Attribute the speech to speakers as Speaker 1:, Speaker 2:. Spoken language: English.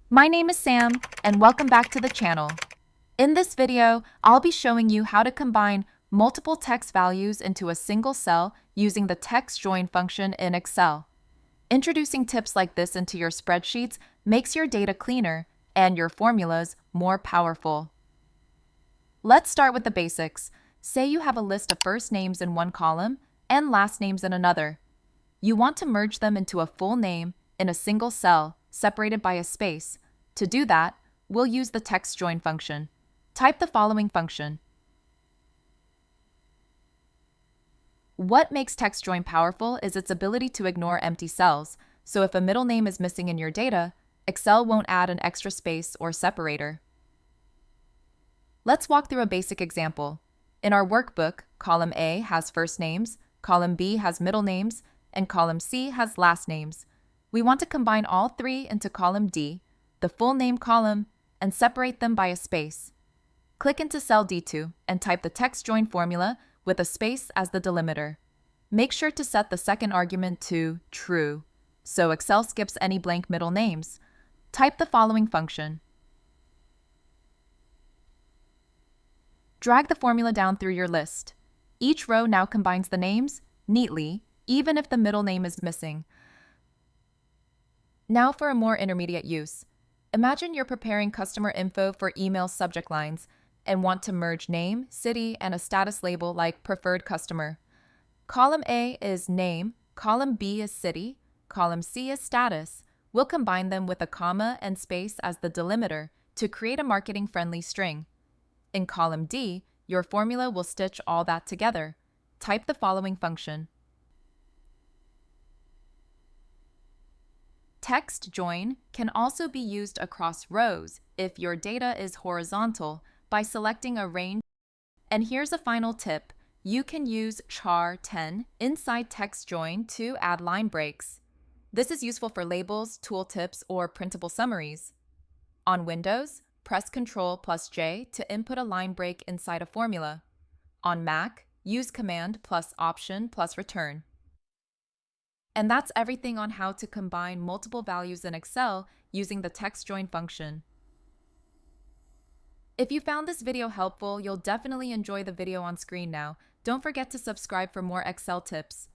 Speaker 1: My name is Sam, and welcome back to the channel. In this video, I'll be showing you how to combine multiple text values into a single cell using the TEXTJOIN function in Excel. Introducing tips like this into your spreadsheets makes your data cleaner and your formulas more powerful. Let's start with the basics. Say you have a list of first names in one column and last names in another. You want to merge them into a full name in a single cell, separated by a space. To do that, we'll use the TEXTJOIN function. Type the following function. What makes TEXTJOIN powerful is its ability to ignore empty cells, so if a middle name is missing in your data, Excel won't add an extra space or separator. Let's walk through a basic example. In our workbook, column A has first names, column B has middle names, and column C has last names. We want to combine all three into column D, the full name column, and separate them by a space. Click into cell D2 and type the TEXTJOIN formula with a space as the delimiter. Make sure to set the second argument to true, so Excel skips any blank middle names. Type the following function. Drag the formula down through your list. Each row now combines the names neatly, even if the middle name is missing. Now for a more intermediate use. Imagine you're preparing customer info for email subject lines and want to merge name, city, and a status label like preferred customer. Column A is name, column B is city, column C is status. We'll combine them with a comma and space as the delimiter to create a marketing-friendly string. In column D, your formula will stitch all that together. Type the following function. TEXTJOIN can also be used across rows if your data is horizontal by selecting a range. And here's a final tip. You can use char 10 inside TEXTJOIN to add line breaks. This is useful for labels, tooltips, or printable summaries. On Windows, press Ctrl+J to input a line break inside a formula. On Mac, use Command plus Option plus Return. And that's everything on how to combine multiple values in Excel using the TEXTJOIN function. If you found this video helpful, you'll definitely enjoy the video on screen now. Don't forget to subscribe for more Excel tips.